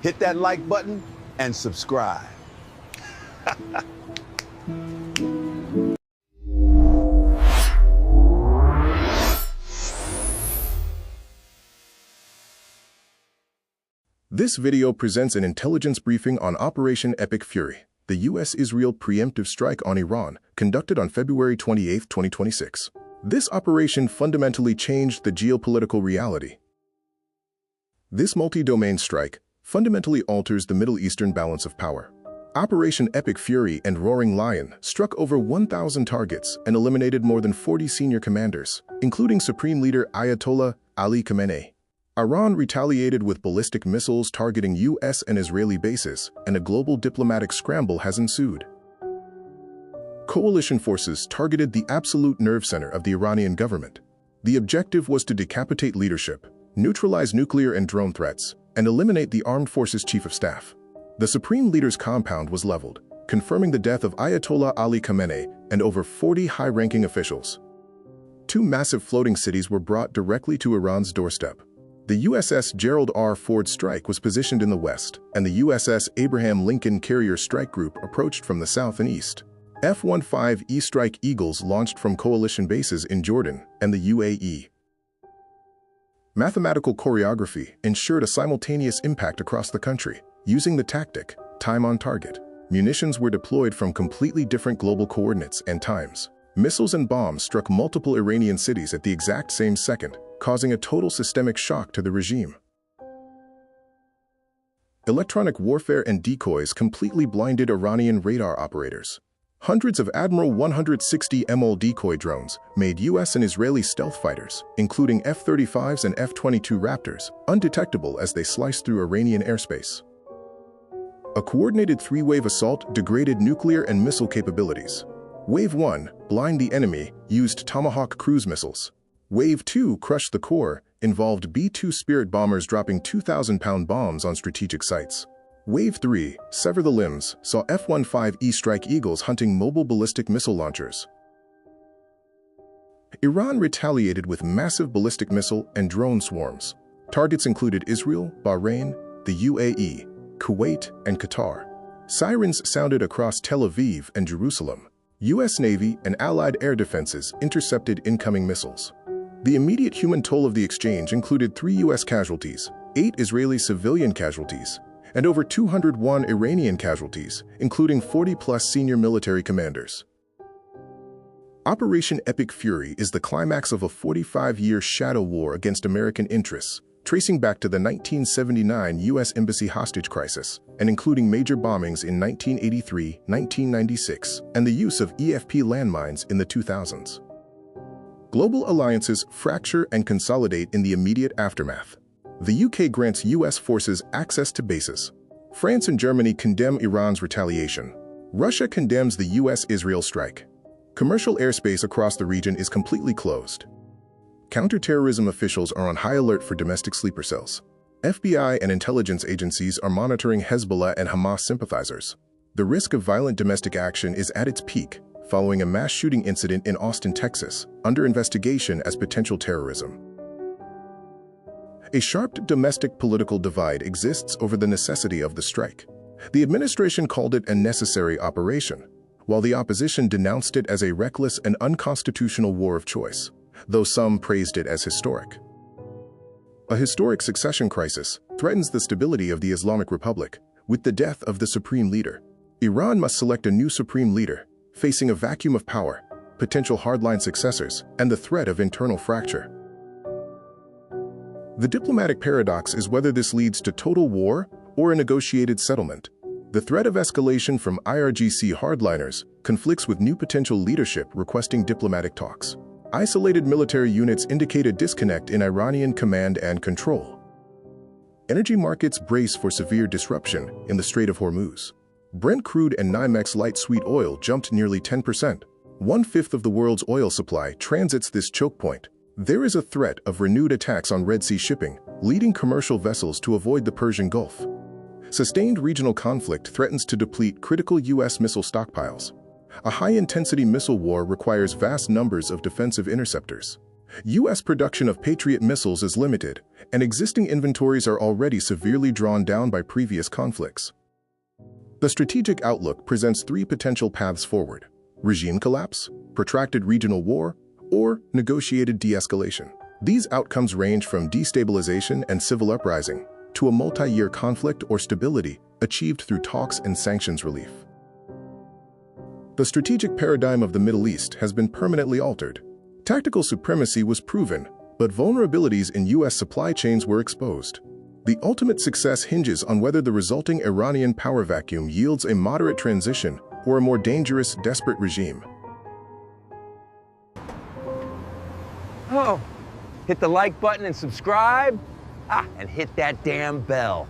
hit that like button and subscribe. This video presents an intelligence briefing on Operation Epic Fury, the U.S.-Israel preemptive strike on Iran, conducted on February 28, 2026. This operation fundamentally changed the geopolitical reality. This multi-domain strike fundamentally alters the Middle Eastern balance of power. Operation Epic Fury and Roaring Lion struck over 1,000 targets and eliminated more than 40 senior commanders, including Supreme Leader Ayatollah Ali Khamenei. Iran retaliated with ballistic missiles targeting U.S. and Israeli bases, and a global diplomatic scramble has ensued. Coalition forces targeted the absolute nerve center of the Iranian government. The objective was to decapitate leadership, neutralize nuclear and drone threats, and eliminate the armed forces chief of staff. The Supreme Leader's compound was leveled, confirming the death of Ayatollah Ali Khamenei and over 40 high-ranking officials. Two massive floating cities were brought directly to Iran's doorstep. The USS Gerald R. Ford strike was positioned in the west, and the USS Abraham Lincoln Carrier Strike Group approached from the south and east. F-15E Strike Eagles launched from coalition bases in Jordan and the UAE. Mathematical choreography ensured a simultaneous impact across the country. Using the tactic, time on target, munitions were deployed from completely different global coordinates and times. Missiles and bombs struck multiple Iranian cities at the exact same second, causing a total systemic shock to the regime. Electronic warfare and decoys completely blinded Iranian radar operators. Hundreds of Admiral 160 ML decoy drones made U.S. and Israeli stealth fighters, including F-35s and F-22 Raptors, undetectable as they sliced through Iranian airspace. A coordinated three-wave assault degraded nuclear and missile capabilities. Wave 1, blind the enemy, used Tomahawk cruise missiles. Wave 2, crushed the core, involved B-2 Spirit bombers dropping 2,000-pound bombs on strategic sites. Wave 3, sever the limbs, saw F-15E Strike Eagles hunting mobile ballistic missile launchers. Iran retaliated with massive ballistic missile and drone swarms. Targets included Israel, Bahrain, the UAE, Kuwait, and Qatar. Sirens sounded across Tel Aviv and Jerusalem. U.S. Navy and Allied air defenses intercepted incoming missiles. The immediate human toll of the exchange included 3 U.S. casualties, 8 Israeli civilian casualties, and over 201 Iranian casualties, including 40-plus senior military commanders. Operation Epic Fury is the climax of a 45-year shadow war against American interests, tracing back to the 1979 U.S. Embassy hostage crisis, and including major bombings in 1983, 1996, and the use of EFP landmines in the 2000s. Global alliances fracture and consolidate in the immediate aftermath. The UK grants U.S. forces access to bases. France and Germany condemn Iran's retaliation. Russia condemns the U.S.-Israel strike. Commercial airspace across the region is completely closed. Counterterrorism officials are on high alert for domestic sleeper cells. FBI and intelligence agencies are monitoring Hezbollah and Hamas sympathizers. The risk of violent domestic action is at its peak, following a mass shooting incident in Austin, Texas, under investigation as potential terrorism. A sharp domestic political divide exists over the necessity of the strike. The administration called it a necessary operation, while the opposition denounced it as a reckless and unconstitutional war of choice, though some praised it as historic. A historic succession crisis threatens the stability of the Islamic Republic with the death of the supreme leader. Iran must select a new supreme leader, facing a vacuum of power, potential hardline successors, and the threat of internal fracture. The diplomatic paradox is whether this leads to total war or a negotiated settlement. The threat of escalation from IRGC hardliners conflicts with new potential leadership requesting diplomatic talks. Isolated military units indicate a disconnect in Iranian command and control. Energy markets brace for severe disruption in the Strait of Hormuz. Brent crude and NYMEX light sweet oil jumped nearly 10%. 1/5 of the world's oil supply transits this choke point. There is a threat of renewed attacks on Red Sea shipping, leading commercial vessels to avoid the Persian Gulf. Sustained regional conflict threatens to deplete critical U.S. missile stockpiles. A high-intensity missile war requires vast numbers of defensive interceptors. U.S. production of Patriot missiles is limited, and existing inventories are already severely drawn down by previous conflicts. The strategic outlook presents three potential paths forward: regime collapse, protracted regional war, or negotiated de-escalation. These outcomes range from destabilization and civil uprising to a multi-year conflict or stability achieved through talks and sanctions relief. The strategic paradigm of the Middle East has been permanently altered. Tactical supremacy was proven, but vulnerabilities in U.S. supply chains were exposed. The ultimate success hinges on whether the resulting Iranian power vacuum yields a moderate transition or a more dangerous, desperate regime. Oh, hit the like button and subscribe. And hit that damn bell.